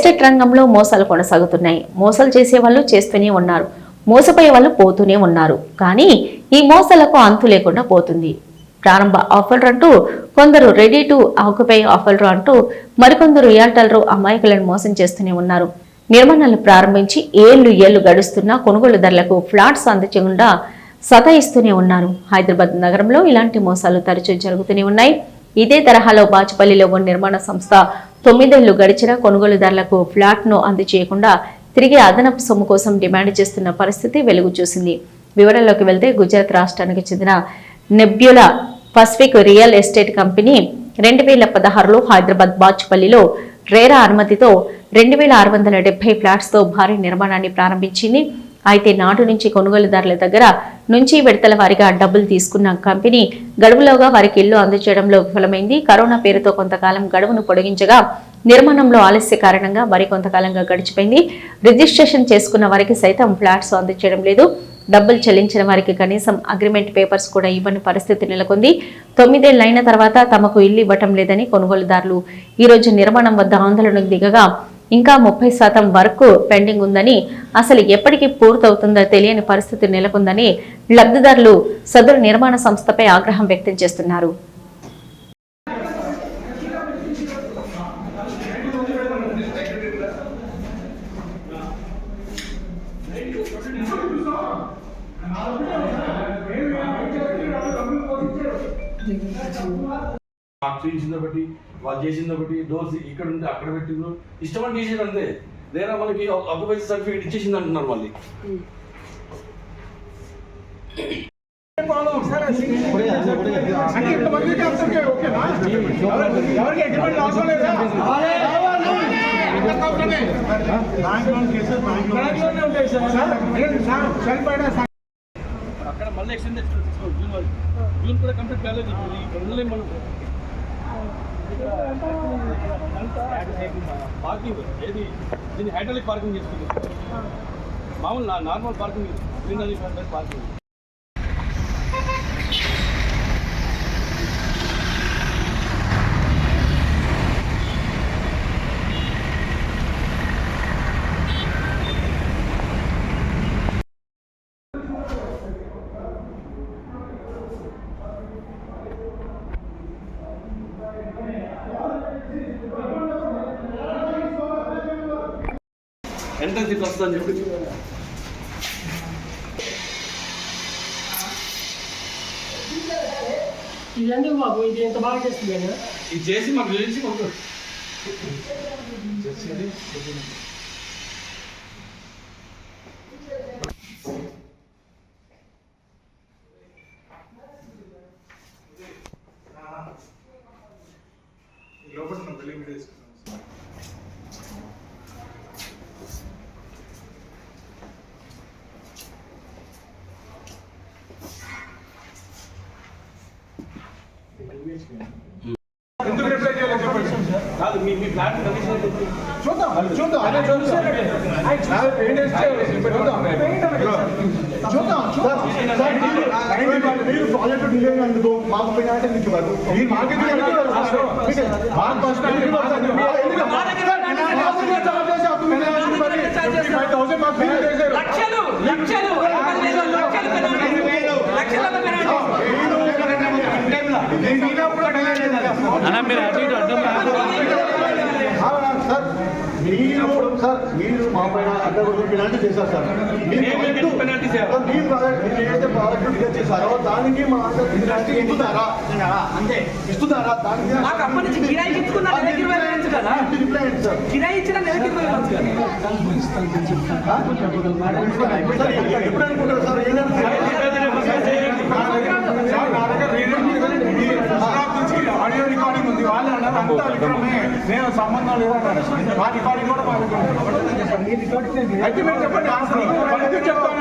Estate రంగంలో మోసాలు కొనసాగుతున్నాయి. మోసాలు చేసే వాళ్ళు చేస్తూనే ఉన్నారు, మోసపోయే వాళ్ళు పోతూనే ఉన్నారు. కానీ ఈ మోసాలకు అంతు లేకుండా పోతుంది. ప్రారంభ ఆఫర్లు అంటూ కొందరు రెడీ టు ఆక్యుపై ఆఫర్లు అంటూ మరికొందరు రియాల్టర్లు అమాయకులను మోసం చేస్తూనే ఉన్నారు. నిర్మాణాలు ప్రారంభించి ఏళ్లు గడుస్తున్నా కొనుగోలుదారులకు ఫ్లాట్స్ అందకుండా సతాయిస్తూనే ఉన్నారు. హైదరాబాద్ నగరంలో ఇలాంటి మోసాలు తరచూ జరుగుతూనే ఉన్నాయి. ఇదే తరహాలో బాచుపల్లిలో ఉన్న నిర్మాణ సంస్థ 9 ఏళ్లు గడిచిన కొనుగోలుదారులకు ఫ్లాట్ను అందజేయకుండా తిరిగి అదనపు సొమ్ము కోసం డిమాండ్ చేస్తున్న పరిస్థితి వెలుగు చూసింది. వివరాల్లోకి వెళ్తే గుజరాత్ రాష్ట్రానికి చెందిన Nebula Pacific real estate company 2016లో హైదరాబాద్ బాచుపల్లిలో రేరా అనుమతితో 2670 ఫ్లాట్స్తో భారీ నిర్మాణాన్ని ప్రారంభించింది. అయితే నాటి నుంచి కొనుగోలుదారుల దగ్గర నుంచి విడతల వారీగా డబ్బులు తీసుకున్న కంపెనీ గడువులోగా వారికి ఇల్లు అందజేయడంలో విఫలమైంది. కరోనా పేరుతో కొంతకాలం గడువును పొడిగించగా నిర్మాణంలో ఆలస్య కారణంగా కొంతకాలంగా గడిచిపోయింది. రిజిస్ట్రేషన్ చేసుకున్న వారికి సైతం ఫ్లాట్స్ అందజేయడం లేదు. డబ్బులు చెల్లించిన వారికి కనీసం అగ్రిమెంట్ పేపర్స్ కూడా ఇవ్వని పరిస్థితి నెలకొంది. 9 ఏళ్లు అయిన తర్వాత తమకు ఇల్లు ఇవ్వటం లేదని కొనుగోలుదారులు ఈ రోజు నిర్మాణం వద్ద ఆందోళనకు దిగగా ఇంకా 30% వరకు పెండింగ్ ఉందని, అసలు ఎప్పటికీ పూర్తవుతుందో తెలియని పరిస్థితి నెలకొందని లబ్ధిదారులు సదరు నిర్మాణ సంస్థపై ఆగ్రహం వ్యక్తం చేస్తున్నారు. బట్టి వాళ్ళు చేసింది ఒకటి డోర్స్ ఇక్కడ ఉంటే అక్కడ పెట్టిండ్రు ఇష్టమని చేసేది అంతే. లేదా మనకి ఆక్యుపేషన్ సర్టిఫికేట్ ఇచ్చేసింది అంటున్నారు మళ్ళీ. అక్కడ మళ్ళీ ఎక్స్టెండ్ జూన్ కూడా కంప్లీట్ కాలేదు. మనం పార్కింగ్ ఏది దీన్ని హైడ్రాలిక్ పార్కింగ్ చేసుకుంది. మామూలు normal parking greenery parking. Entrance ఇట్లా వస్తుందని చెప్పి ఇదండి మాకు ఇది ఎంత బాగా చేస్తుంది కదా ఇది చేసి మాకు తెలిసి మాకు లోపల బిల్డింగ్ తీసుకున్నాం. ఎందుకు రిప్లై చేయాలి చెప్పండి సార్. కాదు మీ ప్లాన్ కండిషన్ చూద్దాం అదే చూద్దాం మీరు ప్రాజెక్టు డిలే అయినందుకు మాకు పెనాల్టీ మీకు మీరు మార్కెట్ మీరు మా పైన అడ్డగొట్టు పెనాల్టీ చేశారు సార్. ఏదైతే ప్రాజెక్టు డిలే చేశారో దానికి మా ఇస్తున్నారా అంటే ఇస్తున్నారా దానికి ఎప్పుడు అనుకుంటారు సార్? ఆడియో రికార్డింగ్ ఉంది. వాళ్ళు అన్నారు అంతా విక్రమే, నేను సంబంధం లేదన్నారు. మా రికార్డింగ్ కూడా అయితే మీరు చెప్పండి. చెప్తాను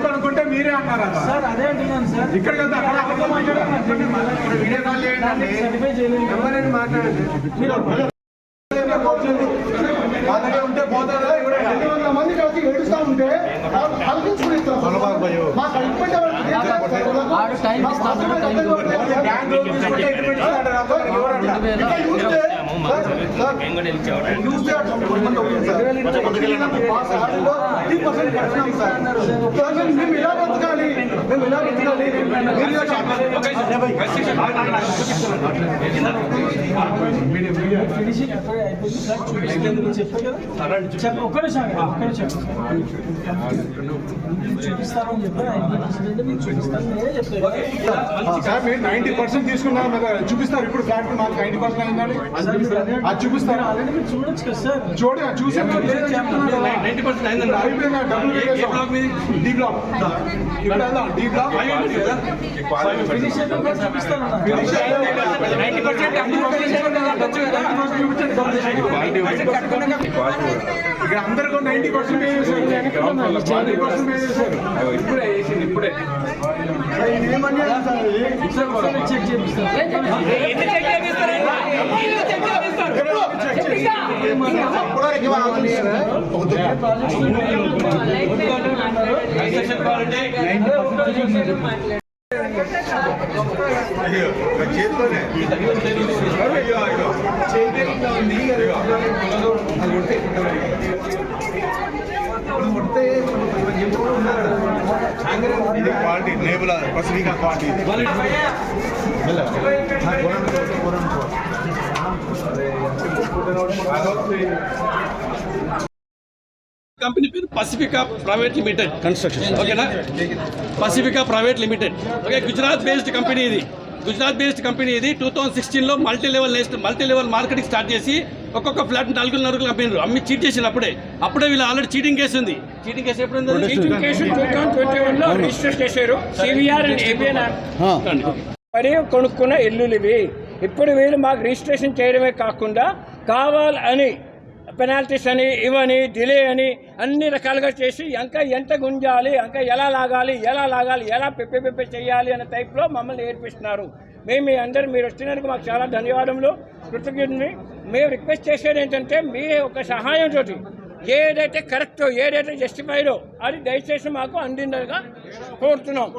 అనుకుంటే మీరే అన్నారు సార్. అదే అంటున్నాను సార్. ఇక్కడ కదా మాట్లాడండి. ఉంటే పోతారా? 200 మంది కలిసి ఏడుస్తా ఉంటే మా చూస్తే కొంతమంది అవుతుంది సార్. మా శాలరీలో 30% కట్టినాం సార్. మేము ఇలా బతకాలి, మేము ఇలా బతకాలి. మీరు ఇలా సార్ మీరు 90% తీసుకున్నారు కదా, చూపిస్తారు ఇప్పుడు ఫ్లాట్ మాకు 90% అయిందని అది చూపిస్తారు. చూడొచ్చు కదా సార్. చూసి డి బ్లాక్ ఇప్పుడు వెళ్దాం. డి బ్లాక్ ఇక్కడ అందరికీ 90% పే చేశారు. 90% పే చేశారు. ఇప్పుడే ఏమని చెక్ చేపిస్తారు. ఇది quality label Pacifica quality company పేరు పసిఫికా ప్రైవేట్ లిమిటెడ్ కన్స్ట్రక్షన్. ఓకేనా, Pacifica private limited. Okay, Gujarat based company ఇది. 2016లో మల్టీ లెవెల్ మార్కెటింగ్ స్టార్ట్ చేసి ఒక్కొక్క ఫ్లాట్ 4 కంపెనీలు అమ్మి చీట్ చేసినప్పుడే వీళ్ళు ఆల్రెడీ చీటింగ్ కేసు ఉంది. చీటింగ్ కేసు ఎప్పుడు ఉంది? చీటింగ్ కేసు 2021లో రిజిస్టర్ చేశారు. సివిఆర్ అండ్ ఏబిఎన్ మరి కొనుక్కున్న ఇల్లులు ఇవి. ఇప్పుడు వీళ్ళు మాకు రిజిస్ట్రేషన్ చేయడమే కాకుండా కావాలని పెనాల్టీస్ అని ఇవని డిలే అని అన్ని రకాలుగా చేసి ఇంకా ఎంత గుంజాలి, ఇంకా ఎలా లాగాలి, ఎలా పెప్పే చేయాలి అనే టైప్లో మమ్మల్ని ఏర్పిస్తున్నారు. మేము మీ అందరూ మీరు వచ్చినందుకు మాకు చాలా ధన్యవాదములు, కృతజ్ఞతని. మేము రిక్వెస్ట్ చేసేది ఏంటంటే మీ ఒక సహాయంతో ఏదైతే కరెక్టో, ఏదైతే జస్టిఫైడో అది దయచేసి మాకు అందిందగా కోరుతున్నాం.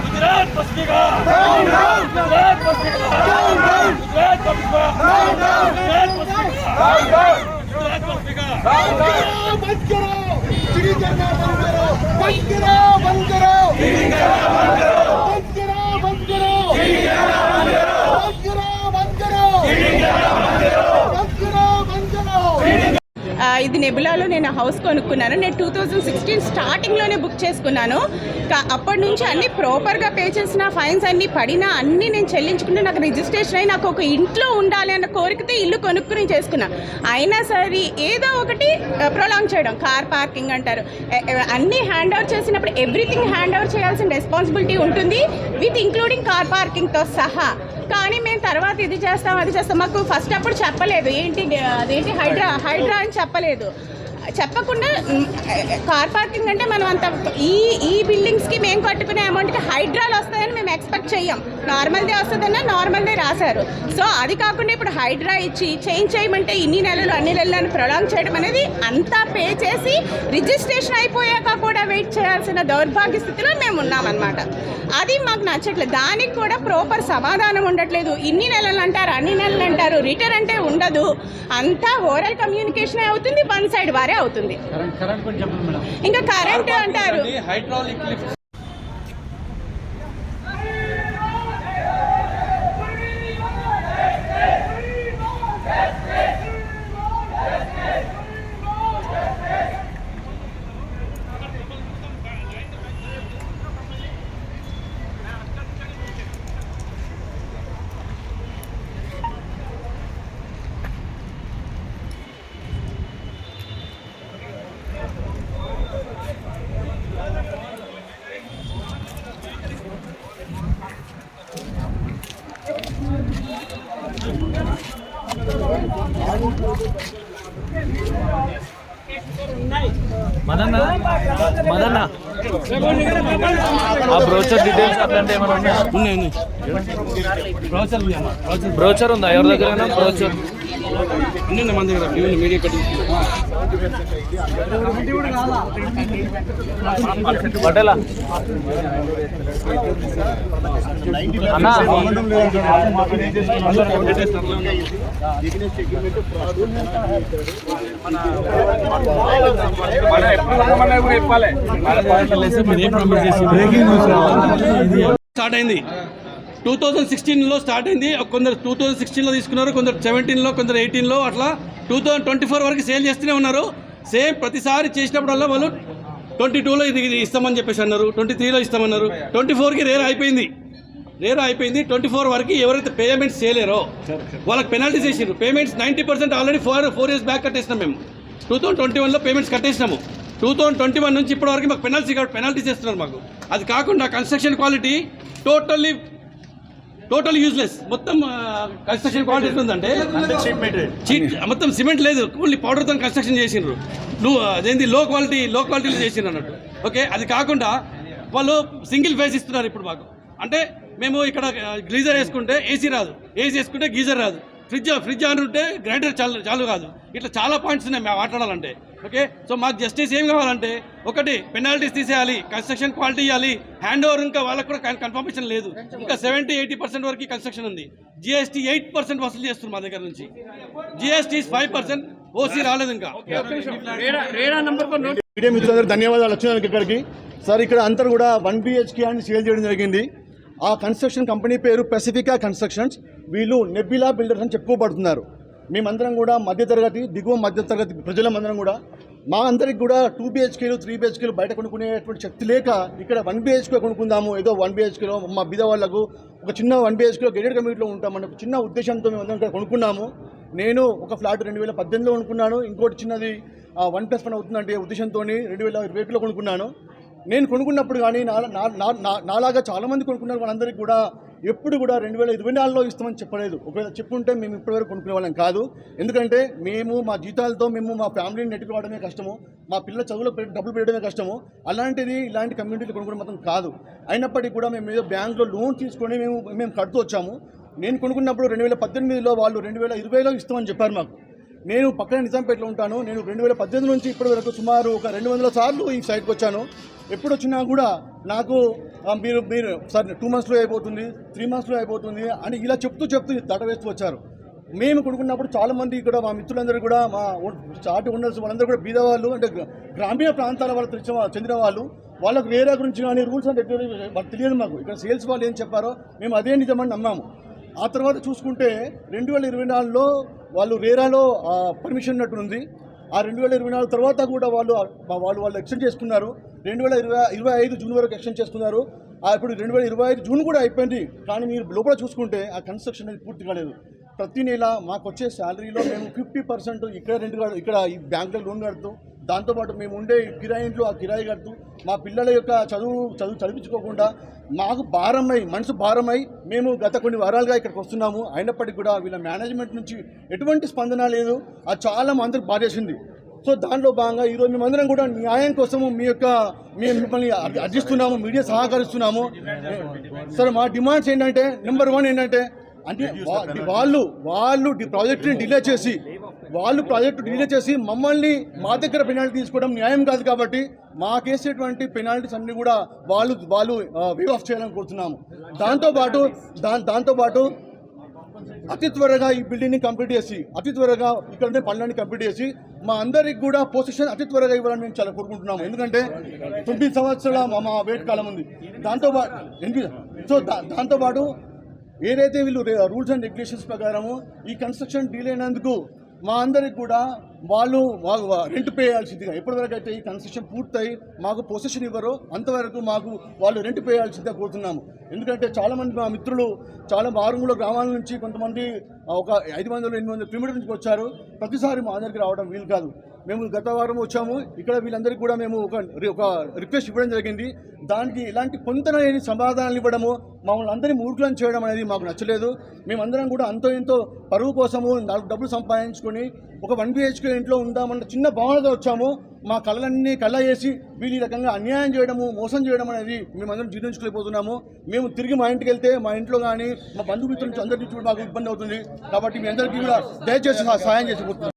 గుజరాత్ పసిఫికా ఇది నెబులాలో నేను హౌస్ కొనుక్కున్నాను. నేను 2016 స్టార్టింగ్లోనే బుక్ చేసుకున్నాను. అప్పటి నుంచి అన్నీ ప్రాపర్గా పే చేసిన, ఫైన్స్ అన్నీ పడినా అన్నీ నేను చెల్లించుకుంటే నాకు రిజిస్ట్రేషన్ అయ్యి నాకు ఒక ఇంట్లో ఉండాలి అన్న కోరికతో ఇల్లు కొనుక్కుని చేసుకున్నా. అయినా సరే ఏదో ఒకటి ప్రొలాంగ్ చేయడం, కార్ పార్కింగ్ అంటారు, అన్నీ హ్యాండ్ ఓవర్ చేసినప్పుడు ఎవ్రీథింగ్ హ్యాండ్ ఓవర్ చేయాల్సిన రెస్పాన్సిబిలిటీ ఉంటుంది, విత్ ఇంక్లూడింగ్ కార్ పార్కింగ్తో సహా. కానీ మేము తర్వాత ఇది చేస్తాం అది చేస్తాం, మాకు ఫస్ట్ అప్పుడు చెప్పలేదు. అదేంటి హైడ్రా అని చెప్పలేదు. చెప్పకుండా కార్ పార్కింగ్ అంటే మనం అంత ఈ బిల్డింగ్స్కి మేము కట్టుకునే అమౌంట్కి హైడ్రాలు వస్తాయని మేము ఎక్స్పెక్ట్ చెయ్యం. నార్మల్దే వస్తుందన్నా నార్మల్దే రాశారు. సో అది కాకుండా ఇప్పుడు హైడ్రా ఇచ్చి చేంజ్ చేయమంటే అన్ని నెలలు ప్రొలాంగ్ చేయడం అనేది అంతా పే చేసి రిజిస్ట్రేషన్ అయిపోయాక కూడా వెయిట్ చేయాల్సిన దౌర్భాగ్య స్థితిలో మేము ఉన్నామన్నమాట. అది మాకు నచ్చట్లేదు. దానికి కూడా ప్రాపర్ సమాధానం ఉండట్లేదు. ఇన్ని నెలలు అంటారు, అన్ని నెలలు అంటారు, రిటర్న్ అంటే ఉండదు. అంతా ఓరల్ కమ్యూనికేషన్ అవుతుంది, వన్ సైడ్ వారే అవుతుంది. ఇంకా కరెంట్ అంటారు. హైడ్రాలిక్ లిఫ్ట్ ఆ బ్రోచర్ డీటెయిల్స్ అట్లాంటి ఏమైనా ఉన్నాయా? ఉన్నాయి బ్రోచర్ ఉందా ఎవరి దగ్గర బ్రోచర్? అన్నీ మన దగ్గర మీడియా కట్టి పటేలా అన్నా స్టార్ట్ అయింది 2016లో స్టార్ట్ అయింది. కొందరు 2016లో తీసుకున్నారు, కొందరు 17లో, కొందరు 18లో, అట్లా 2024 వరకు సేల్ చేస్తూనే ఉన్నారు. సేమ్ ప్రతిసారి చేసినప్పుడల్లా వాళ్ళు 22లో ఇది ఇస్తామని చెప్పేసి అన్నారు, 23లో ఇస్తామన్నారు, 24కి రేర్ అయిపోయింది. 24 వరకు ఎవరైతే పేమెంట్స్ చేయలేరో వాళ్ళకి పెనాల్టీస్ వేసారు. పేమెంట్స్ 90% ఆల్రెడీ 4 years బ్యాక్ కట్టేసినాం మేము. 2021లో పేమెంట్స్ కట్టేసినాము. 2021 నుంచి ఇప్పటి వరకు మాకు పెనాల్టీస్ చేస్తున్నారు మాకు. అది కాకుండా కన్స్ట్రక్షన్ క్వాలిటీ టోటల్ యూజ్లెస్. మొత్తం కన్స్ట్రక్షన్ క్వాలిటీ ఎట్లుందంటే మొత్తం సిమెంట్ లేదు, ఓన్లీ పౌడర్తో కన్స్ట్రక్షన్ చేసిండ్రు. అదేంటి లో క్వాలిటీలో చేసిండ్రు అన్నట్టు. ఓకే, అది కాకుండా వాళ్ళు సింగిల్ ఫేస్ ఇస్తున్నారు ఇప్పుడు మాకు. అంటే మేము ఇక్కడ గ్లీజర్ వేసుకుంటే ఏసీ రాదు, ఏసీ వేసుకుంటే గీజర్ రాదు, ఫ్రిడ్జ్ ఆన్ ఉంటే గ్రైండర్ చాలు కాదు. ఇట్లా చాలా పాయింట్స్ ఉన్నాయి మేము మాట్లాడాలంటే. ఓకే, సో మాకు జస్టిస్ ఏం కావాలంటే, ఒకటి పెనాల్టీస్ తీసేయాలి, కన్స్ట్రక్షన్ క్వాలిటీ ఇవ్వాలి, హ్యాండ్ ఓవర్ ఇంకా వాళ్ళకు కూడా కన్ఫర్మేషన్ లేదు. ఇంకా 70-80% వరకు కన్స్ట్రక్షన్ ఉంది. జిఎస్టీ 8% వసూలు చేస్తున్నారు మా దగ్గర నుంచి. జిఎస్టీ 5%, ఓసీ రాలేదు ఇంకా. మీడియా మిత్రులందరూ ధన్యవాదాలు వచ్చినందుకు ఇక్కడికి. సార్ ఇక్కడ అందరూ కూడా 1 BHK అని సేల్ చేయడం జరిగింది. ఆ కన్స్ట్రక్షన్ కంపెనీ పేరు పెసిఫికా కన్స్ట్రక్షన్స్. వీళ్ళు నెబ్యులా బిల్డర్స్ అని చెప్పుకోబడుతున్నారు. మేమందరం కూడా మధ్యతరగతి, దిగువ మధ్యతరగతి ప్రజలమందరం కూడా మా అందరికి కూడా 2 BHKలు 3 BHKలు బయట కొనుక్కునేటువంటి శక్తి లేక ఇక్కడ 1 BHK కొనుక్కుందాము, ఏదో 1 BHKలో మా బీద వాళ్ళకు ఒక చిన్న 1 BHKలో గెటెడ్ కమ్యూనిటీలో ఉంటామని ఒక చిన్న ఉద్దేశంతో మేము అందరం ఇక్కడ కొనుక్కున్నాము. నేను ఒక ఫ్లాట్ 2018లో కొనుక్కున్నాను, ఇంకోటి చిన్నది 1+1 అవుతుందంటే ఉద్దేశంతో 2021లో కొనుక్కున్నాను. నేను కొనుక్కున్నప్పుడు కానీ నాలాగా చాలామంది కొనుక్కున్నారు. వాళ్ళందరికీ కూడా ఎప్పుడు కూడా 2024లో ఇస్తామని చెప్పలేదు. ఒకవేళ చెప్పుంటే మేము ఇప్పటివరకు కొనుక్కునే వాళ్ళం కాదు. ఎందుకంటే మేము మా జీతాలతో మేము మా ఫ్యామిలీని నెట్టుకోవడమే కష్టము, మా పిల్లల చదువులో డబ్బులు పెట్టడమే కష్టము. అలాంటిది ఇలాంటి కమ్యూనిటీలు కొనుక్కోవడం మాత్రం కాదు. అయినప్పటికీ కూడా మేము ఏదో బ్యాంకులో లోన్ తీసుకొని మేము కడుతూ వచ్చాము. నేను కొనుక్కున్నప్పుడు 2018లో వాళ్ళు 2020లో ఇస్తామని చెప్పారు మాకు. నేను పక్కన నిజాంపేటలో ఉంటాను. నేను 2018 నుంచి ఇప్పటి వరకు సుమారు ఒక 200 సార్లు ఈ సైట్కి వచ్చాను. ఎప్పుడు వచ్చినా కూడా నాకు మీరు సార్ 2 monthsలో అయిపోతుంది, 3 monthsలో అయిపోతుంది అని ఇలా చెప్తూ దట వేస్తూ వచ్చారు. మేము కొనుక్కున్నప్పుడు చాలామంది ఇక్కడ మా మిత్రులందరూ కూడా మా చాటి ఓనర్స్ వాళ్ళందరూ కూడా బీదవాళ్ళు, అంటే గ్రామీణ ప్రాంతాల వాళ్ళకి చెందిన వాళ్ళు. వాళ్ళకు వేరే గురించి కానీ రూల్స్ అండ్ రెగ్యులేషన్స్ వాళ్ళకి తెలియదు. మాకు ఇక్కడ సేల్స్ వాళ్ళు ఏం చెప్పారో మేము అదే నిజమని నమ్మాము. ఆ తర్వాత చూసుకుంటే 2024లో వాళ్ళు రేరాలో పర్మిషన్ ఉన్నట్టుంది. ఆ 2024 తర్వాత కూడా వాళ్ళు ఎక్స్టెండ్ చేసుకున్నారు. 2025 జూన్ వరకు ఎక్స్టెండ్ చేసుకున్నారు. ఇప్పుడు 2025 జూన్ కూడా అయిపోయింది. కానీ మీరు లోపల చూసుకుంటే ఆ కన్స్ట్రక్షన్ అనేది పూర్తి కాలేదు. ప్రతి నెల మాకు వచ్చే శాలరీలో మేము 50% ఇక్కడ ఈ బ్యాంకులో లోన్ కడుతూ, దాంతోపాటు మేము ఉండే కిరాయి ఇంట్లో ఆ కిరాయి కడుతూ, మా పిల్లల యొక్క చదివించుకోకుండా మాకు మనసు భారమై మేము గత కొన్ని వారాలుగా ఇక్కడికి వస్తున్నాము. అయినప్పటికీ కూడా వీళ్ళ మేనేజ్మెంట్ నుంచి ఎటువంటి స్పందన లేదు. అది చాలా అందరికి బాధేసింది. సో దాంట్లో భాగంగా ఈరోజు మేమందరం కూడా న్యాయం కోసము మేము మిమ్మల్ని అర్జిస్తున్నాము, మీడియా సహకరిస్తున్నాము. సార్ మా డిమాండ్స్ ఏంటంటే, నెంబర్ 1 ఏంటంటే, అంటే వాళ్ళు ప్రాజెక్టుని డిలే చేసి మమ్మల్ని మా దగ్గర పెనాల్టీ తీసుకోవడం న్యాయం కాదు. కాబట్టి మాకేసేటువంటి పెనాల్టీస్ అన్ని కూడా వాళ్ళు వేవ్ ఆఫ్ చేయాలని కోరుతున్నాము. దాంతోపాటు అతి త్వరగా ఈ బిల్డింగ్ని కంప్లీట్ చేసి, అతి త్వరగా ఇక్కడ పనులన్నీ కంప్లీట్ చేసి మా అందరికి కూడా పొజిషన్ అతి త్వరగా ఇవ్వాలని మేము చాలా కోరుకుంటున్నాము. ఎందుకంటే 9 సంవత్సరాల మా వెయిట్ కాలం ఉంది. దాంతోపాటు ఏదైతే వీళ్ళు రూల్స్ అండ్ రెగ్యులేషన్స్ ప్రకారము ఈ కన్స్ట్రక్షన్ డీలే అయినందుకు మా అందరికి కూడా వాళ్ళు రెంట్ పే చేయాల్సిందిగా, ఎప్పటివరకు అయితే ఈ కన్స్ట్రక్షన్ పూర్తయి మాకు పొజిషన్ ఇవ్వరో అంతవరకు వాళ్ళు రెంట్ పే చేయాల్సిందిగా కోరుతున్నాము. ఎందుకంటే చాలామంది మా మిత్రులు చాలా మారుమూల గ్రామాల నుంచి, కొంతమంది ఒక 500-800 కిలోమీటర్ల నుంచి వచ్చారు. ప్రతిసారి మా అందరికి రావడం వీలు కాదు. మేము గత వారం వచ్చాము. ఇక్కడ వీళ్ళందరికీ కూడా మేము ఒక రిక్వెస్ట్ ఇవ్వడం జరిగింది. దానికి ఇలాంటి కొంతలేని సమాధానాలు ఇవ్వడము, మమ్మల్ని అందరినీ మూర్ఖులను చేయడం అనేది మాకు నచ్చలేదు. మేమందరం కూడా అంతో ఎంతో పరువు కోసము 4 డబ్బులు సంపాదించుకొని ఒక 1 BHK ఇంట్లో ఉందామన్న చిన్న భావనతో వచ్చాము. మా కళ్ళన్నీ కళ్ళ వేసి వీళ్ళు ఈ రకంగా అన్యాయం చేయడము మోసం చేయడం అనేది మేమందరం జీర్ణించుకోలేకపోతున్నాము. మేము తిరిగి మా ఇంటికి వెళ్తే మా ఇంట్లో కానీ మా బంధుమిత్రుల నుంచి అందరి నుంచి కూడా మాకు ఇబ్బంది అవుతుంది. కాబట్టి మీ అందరికీ కూడా దయచేసి సహాయం చేసిపోతున్నాం.